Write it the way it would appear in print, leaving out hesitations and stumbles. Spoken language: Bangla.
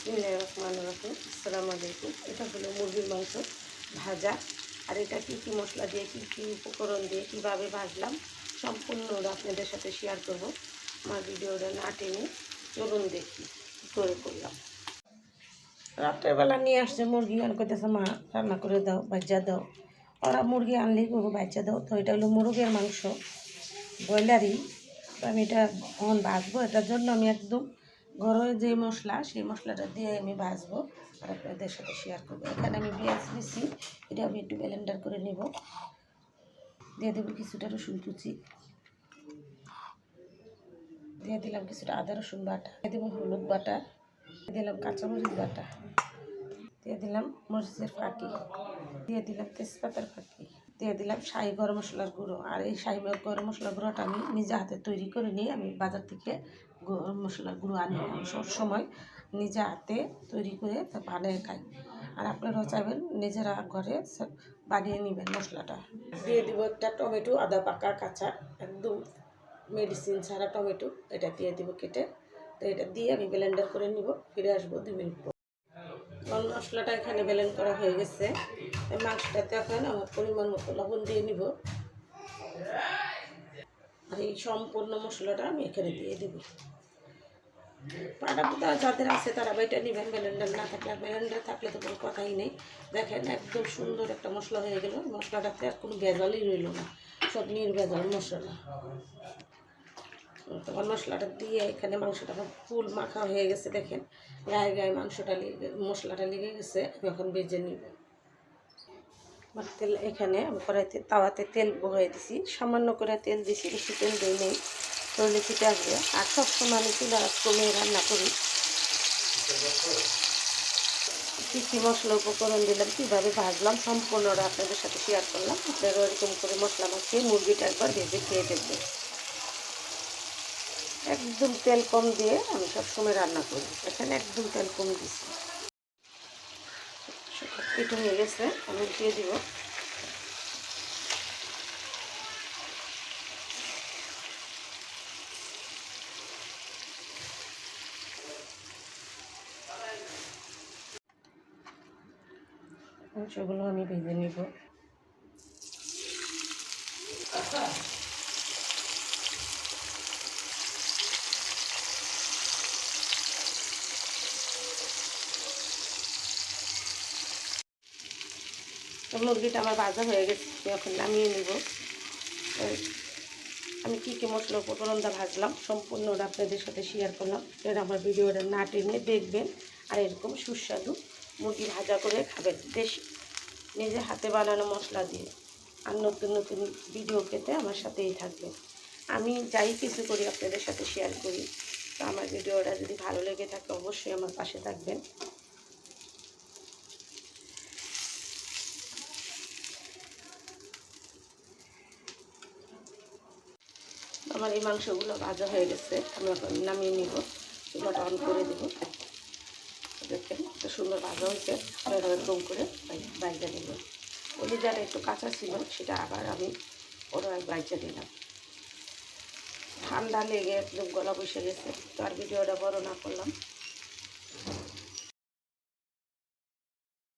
বিসমিল্লাহির রহমানির রহিম। আসসালামু আলাইকুম। এটা হলো মুরগির মাংস ভাজা। আর এটা কী কী মশলা দিয়ে কী উপকরণ দিয়ে কীভাবে ভাজলাম সম্পূর্ণটা আপনাদের সাথে শেয়ার করব। আমার ভিডিওটা না টেনে চলুন দেখি কী করে করলাম। রাত্রেবেলা নিয়ে আসছে মুরগি, আর কইতেছে মা রান্না করে দাও, ভাজা দাও। ওরা মুরগি আনলেই করবো ভাজা দাও। তো এটা হলো মুরগের মাংস, ব্রয়লারই। তো আমি এটা এখন ভাজবো। এটার জন্য আমি একদম ঘরোয়া যে মশলা, সেই মশলাটা দিয়ে আমি ভাজবো আর আপনাদের সাথে শেয়ার করবো। এখানে আমি পেঁয়াজ দিচ্ছি, এটা আমি একটু ব্লেন্ডার করে নেব। দিয়ে দেবো কিছুটা রসুন কুচি, দিয়ে দিলাম কিছুটা আদা রসুন বাটা, দিয়ে দেবো হলুদ বাটা, দিয়ে দিলাম কাঁচামরিচ বাটা, দিয়ে দিলাম মরিচের ফাঁকি, দিয়ে দিলাম তেজপাতার ফাঁকি, দিয়ে দিলাম শাহি গরম মশলার গুঁড়ো। আর এই শাহি গরম মশলার গুঁড়োটা আমি নিজে হাতে তৈরি করে নিয়ে আমি বাজার থেকে গরম মশলার গুঁড়ো আনি। আমি সবসময় নিজে হাতে তৈরি করে বানিয়ে খাই। আর আপনারাও চাইবেন নিজেরা ঘরে বানিয়ে নেবেন মশলাটা। দিয়ে দিব একটা টমেটো, আদা পাকা কাঁচা, একদম মেডিসিন ছাড়া টমেটো, এটা দিয়ে দিব কেটে। তো এটা দিয়ে আমি ব্লেন্ডার করে নিব। ফিরে আসবো 2 মিনিট পর। গরম মশলাটা এখানে ব্লেন্ড করা হয়ে গেছে। মাংসটাতে এখন আমার পরিমাণ মতো লবণ দিয়ে নিব। আর এই সম্পূর্ণ মশলাটা আমি এখানে দিয়ে দেব। পাটা যাদের আছে তারা বেটে নেবেন, ব্লেন্ডার না থাকলে। আর ব্লেন্ডার থাকলে তো কোনো কথাই নেই। দেখেন একদম সুন্দর একটা মশলা হয়ে গেল। মশলাটাতে আর কোনো ভেজালই রইল না, সব নির্ভেজাল মশলা। তখন মশলাটা দিয়ে এখানে মাংসটা ফুল মাখা হয়ে গেছে। দেখেন গায়ে গায়ে মাংসটা মশলাটা লেগে গেছে। আমি এখন ভেজে নিব। আমার তেল এখানে আমি কড়াইতে তাওয়াতে তেল বহাই দিছি, সামান্য করে তেল দিছি, বেশি তেল দিই নেই, তাহলে চিটে আসবে। আর সবসময় আমি চুলা কমিয়ে রান্না করি। কী কী মশলা উপকরণ দিলাম, কীভাবে ভাজলাম সম্পূর্ণটা আপনাদের সাথে শেয়ার করলাম। আপনারা এরকম করে মশলা মাখিয়ে মুরগিটা একবার ভেজে খেয়ে দেখবেন। একদম তেল কম দিয়ে আমি সবসময় রান্না করি। এখানে একদম তেল কম দিছি। এটা হয়ে গেছে, আমি দিয়ে দিব। মাংসগুলো আমি ভেজে নিব। তো মুরগিটা আমার ভাজা হয়ে গেছে, এখন নামিয়ে নিব। আমি কী কী মশলা উপকরণটা ভাজলাম সম্পূর্ণটা আপনাদের সাথে শেয়ার করলাম। এর আমার ভিডিওটা না টেনে দেখবেন। আর এরকম সুস্বাদু মুরগি ভাজা করে খাবেন, দেশি নিজে হাতে বানানো মশলা দিয়ে। আর নতুন নতুন ভিডিও পেতে আমার সাথেই থাকবেন। আমি যাই কিছু করি আপনাদের সাথে শেয়ার করি। তো আমার ভিডিওটা যদি ভালো লেগে থাকে অবশ্যই আমার পাশে থাকবেন। আমার এই মাংসগুলো ভাজা হয়ে গেছে, আমি এখন নামিয়ে নিব। চুলাটা অন করে দেব। দেখেন কত সুন্দর ভাজা হয়েছে। এরকম করে বাইজা দেব। ওই যারা একটু কাঁচা ছিল সেটা আবার আমি ওরা বাইজা দিলাম। ঠান্ডা লেগে একদম গলা বসে গেছে। তো আর ভিডিওটা বড় না করলাম।